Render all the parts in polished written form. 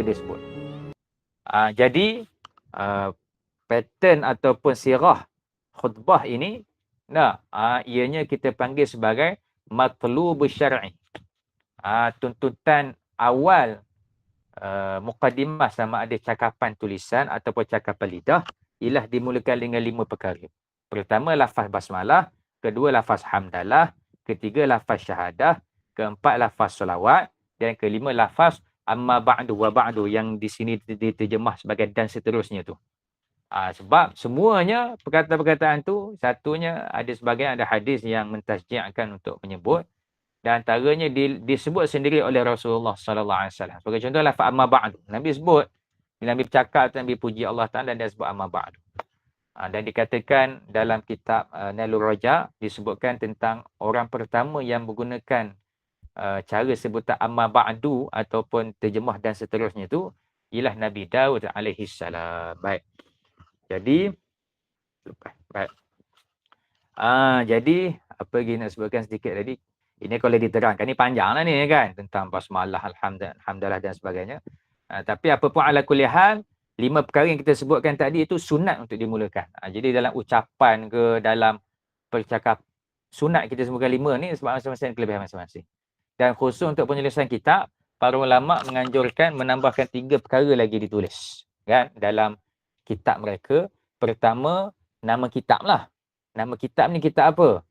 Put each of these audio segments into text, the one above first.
kita disebut. Jadi pattern ataupun sirah khutbah ini ianya kita panggil sebagai matlub syar'i. Tuntutan awal muqaddimah sama ada cakapan tulisan ataupun cakapan lidah ialah dimulakan dengan 5 perkara. Pertama, lafaz basmalah. Kedua, lafaz hamdalah. Ketiga, lafaz syahadah. Keempat, lafaz solawat. Dan kelima, lafaz amma ba'du wa ba'du yang di sini diterjemah sebagai dan seterusnya tu. Sebab semuanya perkataan-perkataan tu, satunya ada sebagian ada hadis yang mentasji'kan untuk menyebut, dan antaranya disebut sendiri oleh Rasulullah sallallahu alaihi wasallam. Sebagai contoh, lafaz amma ba'du. Nabi sebut, bila Nabi bercakap, Nabi puji Allah Taala dan dia sebut amma ba'du. Dan dikatakan dalam kitab Nailur Raja disebutkan tentang orang pertama yang menggunakan cara sebutan amma ba'du ataupun terjemah dan seterusnya tu ialah Nabi Daud alaihi salam. Baik. Jadi baik. Jadi apa lagi nak sebutkan sedikit tadi? Ini kalau diterangkan ni panjanglah ni kan, tentang basmalah, alhamdulillah dan sebagainya. Tapi apa pun ala kulli hal, 5 perkara yang kita sebutkan tadi itu sunat untuk dimulakan. Jadi dalam ucapan ke dalam percakapan, sunat kita sebutkan 5 ni sebab masing-masing kelebihan masing-masing. Dan khusus untuk penulisan kitab, para ulama menganjurkan menambahkan 3 perkara lagi ditulis kan dalam kitab mereka. Pertama, nama kitab lah. Nama kitab ni kitab apa?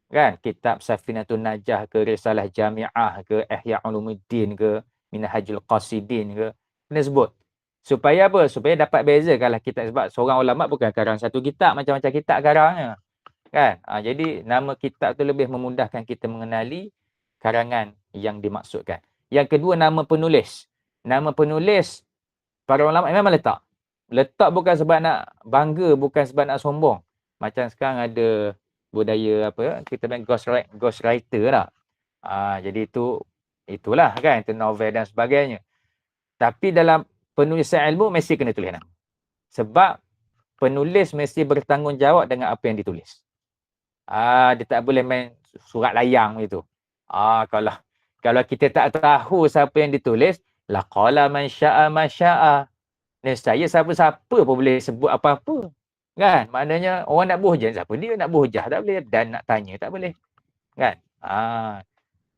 Kan? Kitab Safinatun Najah ke, Risalah Jami'ah ke, Ihya Ulumuddin ke, Minhajul Qasidin ke. Kena sebut. Supaya apa? Supaya dapat beza kalau kitab, sebab seorang ulama bukan karang satu kitab, macam-macam kitab karangnya. Kan? Jadi nama kitab tu lebih memudahkan kita mengenali karangan yang dimaksudkan. Yang kedua, nama penulis. Nama penulis para ulama memang letak. Letak bukan sebab nak bangga, bukan sebab nak sombong. Macam sekarang ada budaya apa, kita panggil ghostwriter lah. Jadi itulah kan, itu novel dan sebagainya. Tapi dalam penulisan ilmu mesti kena tulis nama. Sebab penulis mesti bertanggungjawab dengan apa yang ditulis. Dia tak boleh main surat layang gitu. Kalau kita tak tahu siapa yang ditulis, laqala man syaa ma syaa. Nescaya siapa-siapa pun boleh sebut apa-apa. Kan? Maknanya orang nak berhujah, siapa dia nak berhujah tak boleh, dan nak tanya tak boleh. Kan?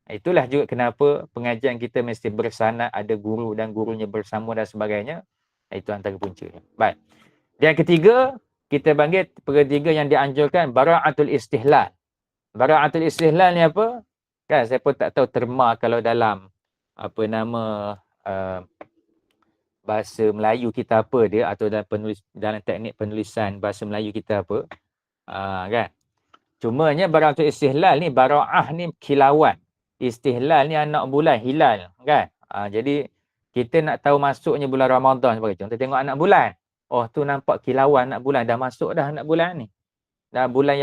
Itulah juga kenapa pengajian kita mesti bersanad, ada guru dan gurunya bersama dan sebagainya. Itu antara punca. Baik. Yang ketiga, kita panggil ketiga yang dianjurkan bara'atul istihlal. Bara'atul istihlal ni apa? Kan saya pun tak tahu terma kalau dalam apa nama bahasa Melayu kita apa dia, atau dalam teknik penulisan bahasa Melayu kita apa. Kan? Cumanya bara'atul istihlal ni, bara'ah ni kilauan. Istihlal ni anak bulan, hilal. Kan? Jadi kita nak tahu masuknya bulan Ramadan sebagai contoh, tengok anak bulan. Oh tu nampak kilauan anak bulan, dah masuk dah anak bulan ni. Dah bulan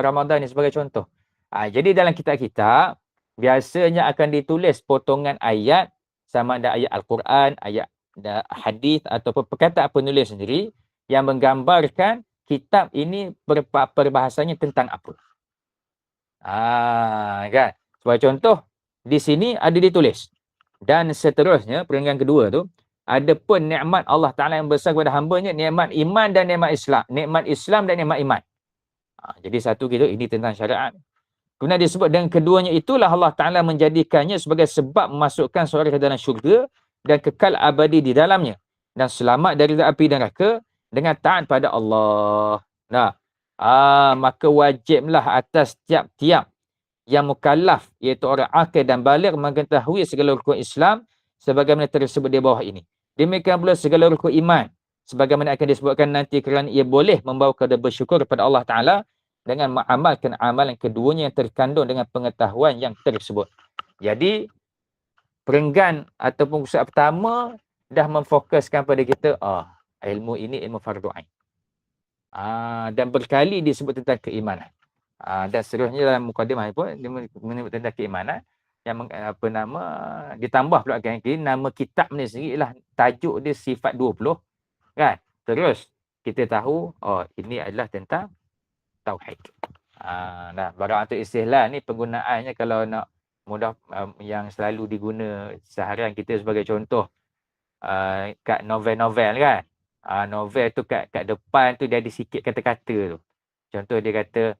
Ramadan ni sebagai contoh. Jadi dalam kitab-kitab biasanya akan ditulis potongan ayat, sama ada ayat Al-Quran, ayat hadis ataupun perkataan penulis sendiri yang menggambarkan kitab ini perbahasannya tentang apa. Kan? Sebagai contoh, di sini ada ditulis. Dan seterusnya, peringkat kedua tu, ada pun nikmat Allah Ta'ala yang besar kepada hambanya, nikmat iman dan nikmat Islam. Nikmat Islam dan nikmat iman. Jadi satu gitu, ini tentang syariat. Kemudian disebut dengan keduanya itulah Allah Ta'ala menjadikannya sebagai sebab memasukkan seorang ke dalam syurga dan kekal abadi di dalamnya. Dan selamat dari api dan neraka dengan taat pada Allah. Maka wajiblah atas tiap-tiap yang mukallaf, iaitu orang akil dan baligh, mengetahui segala rukun Islam sebagaimana tersebut di bawah ini. Demikian pula segala rukun iman sebagaimana akan disebutkan nanti, kerana ia boleh membawa kepada bersyukur kepada Allah Ta'ala dengan mengamalkan amalan keduanya yang terkandung dengan pengetahuan yang tersebut. Jadi perenggan ataupun pusat pertama dah memfokuskan pada kita, ilmu ini ilmu fardu ain. Dan berkali disebut tentang keimanan. Dan seterusnya dalam mukadimah pun dia menyebut tentang keimanan yang ditambah pula kan, nama kitab ni sendiri ialah tajuk dia sifat 20 kan. Terus kita tahu ini adalah tentang tauhid. Bara'atul istihlal ni penggunaannya kalau nak mudah, yang selalu diguna seharian kita sebagai contoh, kat novel-novel kan. Novel tu kat depan tu dia ada sikit kata-kata tu. Contoh dia kata,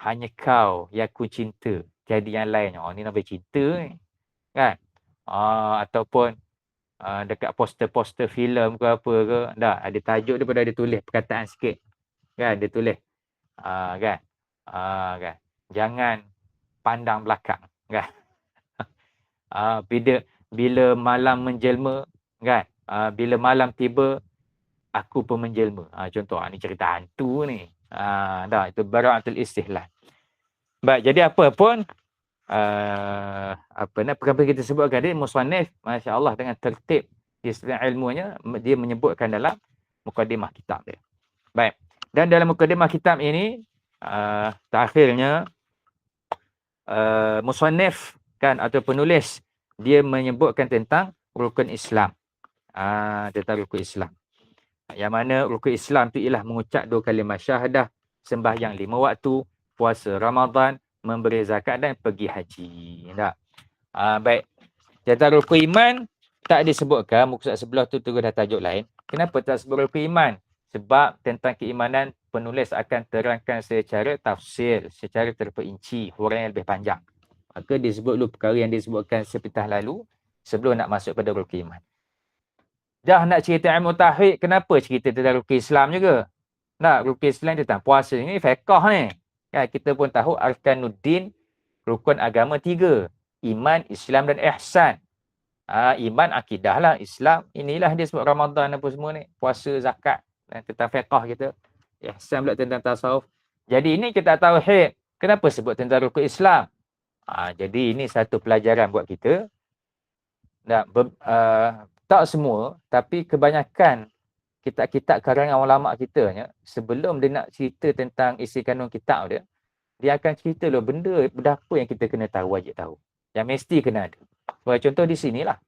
hanya kau yang ku cinta, tiada yang lain. Ni novel cinta ni. Kan? Ataupun dekat poster-poster filem ke apa ke, ada tajuk dia pada ada tulis perkataan sikit. Kan? Dia tulis. Kan? Kan? Jangan pandang belakang. Kan? Bila malam menjelma, kan? Bila malam tiba, aku pun menjelma. Contoh, ni cerita hantu ni. Itu bara'atul istihlal. Baik, jadi apa pun perkara kita sebutkan tadi, musannif masya-Allah dengan tertib istilah ilmunya, dia menyebutkan dalam mukadimah kitab dia. Baik. Dan dalam mukadimah kitab ini terakhirnya musannif kan atau penulis dia menyebutkan tentang rukun Islam. Tentang rukun Islam. Yang mana rukun Islam tu ialah mengucap 2 kalimah syahadah, sembahyang 5 waktu, puasa Ramadan, memberi zakat dan pergi haji. Baik. Tentang rukun iman tak disebutkan, muka surat sebelah tu terus dah tajuk lain. Kenapa tak sebut rukun iman? Sebab tentang keimanan penulis akan terangkan secara tafsir, secara terperinci, huraian yang lebih panjang. Maka disebut dulu perkara yang disebutkan sepitah lalu sebelum nak masuk pada rukun iman. Dah nak cerita ilmu tauhid, kenapa cerita tentang rukun Islam juga? Rukun Islam tentang puasa ni fiqh ni. Ya, kita pun tahu arkanuddin, rukun agama 3. Iman, Islam dan ihsan. Iman akidah lah, Islam inilah dia sebut Ramadan apa semua ni, puasa, zakat, dan tentang fiqh kita. Ihsan pula tentang tasawuf. Jadi ini kita tauhid. Kenapa sebut tentang rukun Islam? Jadi ini satu pelajaran buat kita. Tak semua, tapi kebanyakan kitab-kitab karangan ulama kita sebelum dia nak cerita tentang isi kandung kitab dia, dia akan cerita loh benda apa yang kita kena tahu, wajib tahu. Yang mesti kena ada. Contoh di sinilah.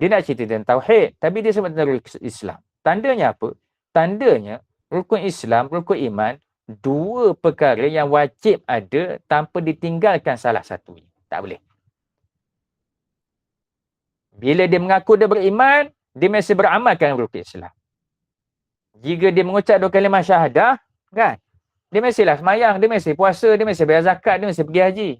Dia nak cerita tentang tauhid, tapi dia sebut tentang rukun Islam. Tandanya apa? Tandanya rukun Islam, rukun iman, 2 perkara yang wajib ada tanpa ditinggalkan salah satunya. Tak boleh. Bila dia mengaku dia beriman, dia mesti beramalkan rukun Islam. Jika dia mengucap 2 kalimah syahadah, kan? Dia mestilah semayang, dia mesti puasa, dia mesti bayar zakat, dia mesti pergi haji.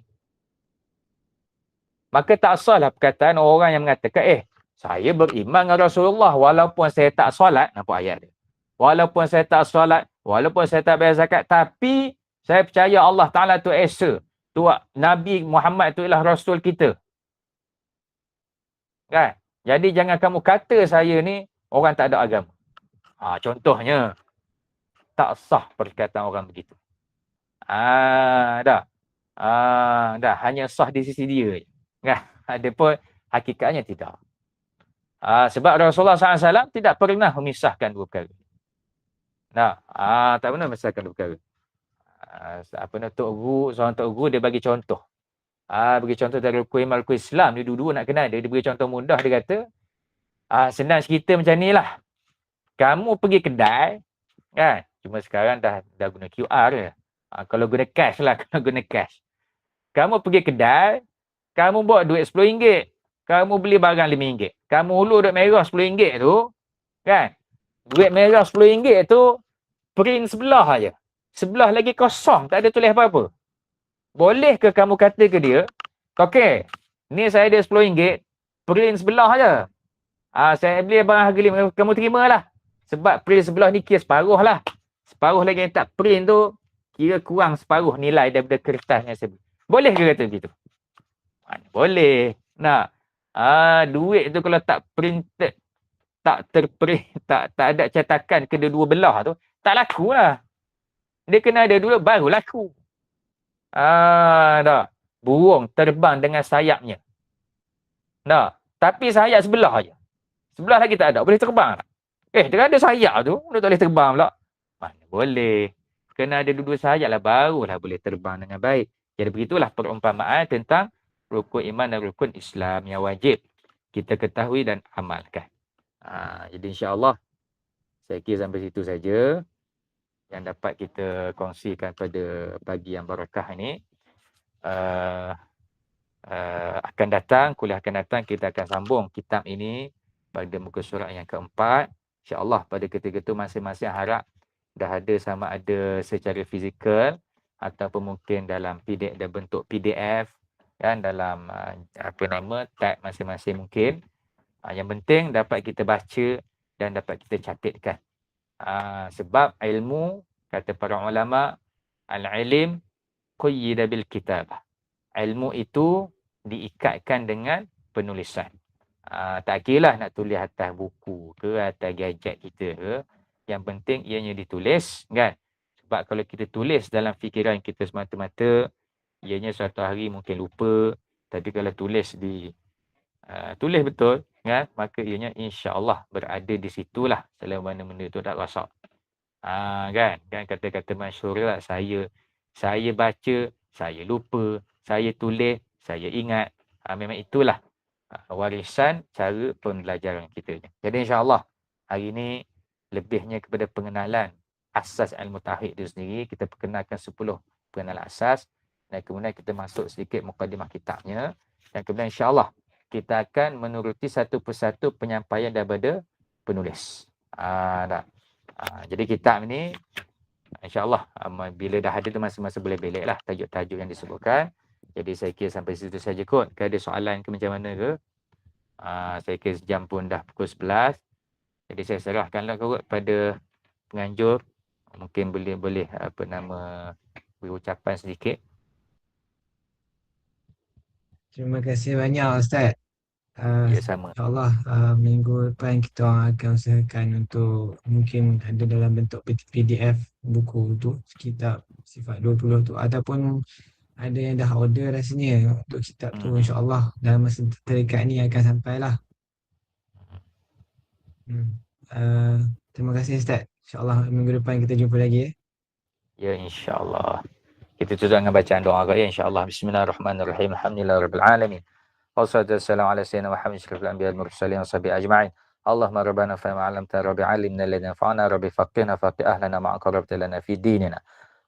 Maka tak sahlah perkataan orang yang mengatakan, saya beriman dengan Rasulullah walaupun saya tak solat. Nampak ayat dia. Walaupun saya tak solat, walaupun saya tak bayar zakat, tapi saya percaya Allah Ta'ala tu Esa. Tu Nabi Muhammad tu ialah Rasul kita. Kan? Jadi jangan kamu kata saya ni orang tak ada agama. Contohnya, tak sah perkataan orang begitu. Dah. Hanya sah di sisi dia. Kan? Adapun hakikatnya tidak. Sebab Rasulullah SAW tidak pernah memisahkan 2 perkara. Tak pernah memisahkan 2 perkara. Seorang Tok Guru dia bagi contoh. Bagi contoh dari rukun iman, rukun Islam. Dia dua-dua nak kenal. Dia beri contoh mudah. Dia kata, senang cerita macam ni lah. Kamu pergi kedai, kan? Cuma sekarang dah guna QR je. Kalau guna cash lah. Kalau guna cash. Kamu pergi kedai, kamu bawa duit RM10. Kamu beli barang RM5. Kamu hulur duit merah RM10 tu, kan? Duit merah RM10 tu, print sebelah aja. Sebelah lagi kosong. Tak ada tulis apa-apa. Boleh ke kamu kata ke dia, okey, ni saya ada RM10, print sebelah aja. Saya beli barang harga RM5, kamu terimalah. Sebab print sebelah ni kira separuh lah. Separuh lagi yang tak print tu, kira kurang separuh nilai daripada kertas yang saya beli. Boleh ke kata begitu? Boleh. Duit tu kalau tak printed, tak terprint, tak ada cetakan kedua-dua belah tu, tak laku lah. Dia kena ada dulu, baru laku. Burung terbang dengan sayapnya. Tapi sayap sebelah aja. Sebelah lagi tak ada, boleh terbang tak? Dia ada sayap tu, dia tak boleh terbang pula. Mana boleh. Kena ada dua sayap lah, barulah boleh terbang dengan baik. Jadi begitulah perumpamaan tentang rukun iman dan rukun Islam yang wajib kita ketahui dan amalkan. Jadi insya-Allah saya kira sampai situ saja yang dapat kita kongsikan pada pagi yang barakah ini. Akan datang, kuliah akan datang, kita akan sambung kitab ini pada muka surat yang keempat. InsyaAllah pada ketika itu masing-masing harap dah ada, sama ada secara fizikal ataupun mungkin dalam PDF dan bentuk PDF kan, dalam tab masing-masing mungkin. Yang penting dapat kita baca dan dapat kita catatkan. Sebab ilmu, kata para ulama, al-ilm quyida bil kitabah. Ilmu itu diikatkan dengan penulisan. Tak kira nak tulis atas buku ke, atas gadget kita ke. Yang penting ianya ditulis, kan? Sebab kalau kita tulis dalam fikiran kita semata-mata, ianya suatu hari mungkin lupa. Tapi kalau tulis tulis betul, kan? Maka ianya insya-Allah berada di situlah selama mana benda itu tak rosak. Kan kata-kata masyhur lah, saya baca, saya lupa, saya tulis, saya ingat. Memang itulah warisan cara pembelajaran kita. Jadi insya-Allah hari ini lebihnya kepada pengenalan asas ilmu tauhid itu sendiri. Kita perkenalkan 10 pengenalan asas dan kemudian kita masuk sedikit mukadimah kitabnya, dan kemudian insya-Allah kita akan menuruti satu persatu penyampaian daripada penulis. Jadi kitab ni insya-Allah bila dah ada tu masa-masa boleh belik lah tajuk-tajuk yang disebutkan. Jadi saya kira sampai situ saja kot. Ada soalan ke macam mana ke? Saya kira jam pun dah pukul 11. Jadi saya serahkanlah kot pada penganjur. Mungkin boleh beri ucapan sedikit. Terima kasih banyak Ustaz. Ya, sama. InsyaAllah minggu depan kita orang akan usahakan untuk mungkin ada dalam bentuk PDF buku tu, kitab sifat 20 tu, ataupun ada yang dah order rasanya untuk kitab tu, insyaAllah dalam masa terdekat ni akan sampailah. Terima kasih Ustaz. InsyaAllah minggu depan kita jumpa lagi. Ya, insyaAllah. Kita tutup dengan bacaan doa ya, insyaAllah. Bismillahirrahmanirrahim. Alhamdulillahirabbil alamin. Wassalatu wassalamu ala sayyidina Muhammad asyrafil anbiya'i wal mursalin wa sahbihi ajma'in. Allahumma rabbana fama 'allamtana rabbi 'allimna alladhi yanfa'una rabbi faqihna faqih ahlana ma'a qarrabta lana fi dinina.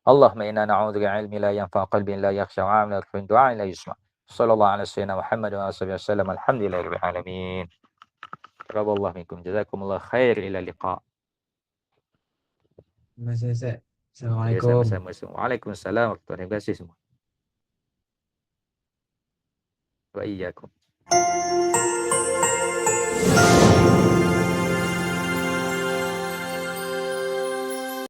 Allahumma inna na'udzu bi'ilmin la yanfa'u qalbin la yakhsha 'amalan wa du'a'in la yusma'. Sallallahu ala sayyidina Muhammad wa alihi wasallam. Alhamdulillahirabbil alamin. Taqabbalallahu minkum. Jazakumullah khair, ila liqa. Terima kasih Ustaz. Ya, Assalamualaikum. sama-sama. Waalaikumsalam warahmatullahi wabarakatuh. Terima kasih semua. Wa iyyakum.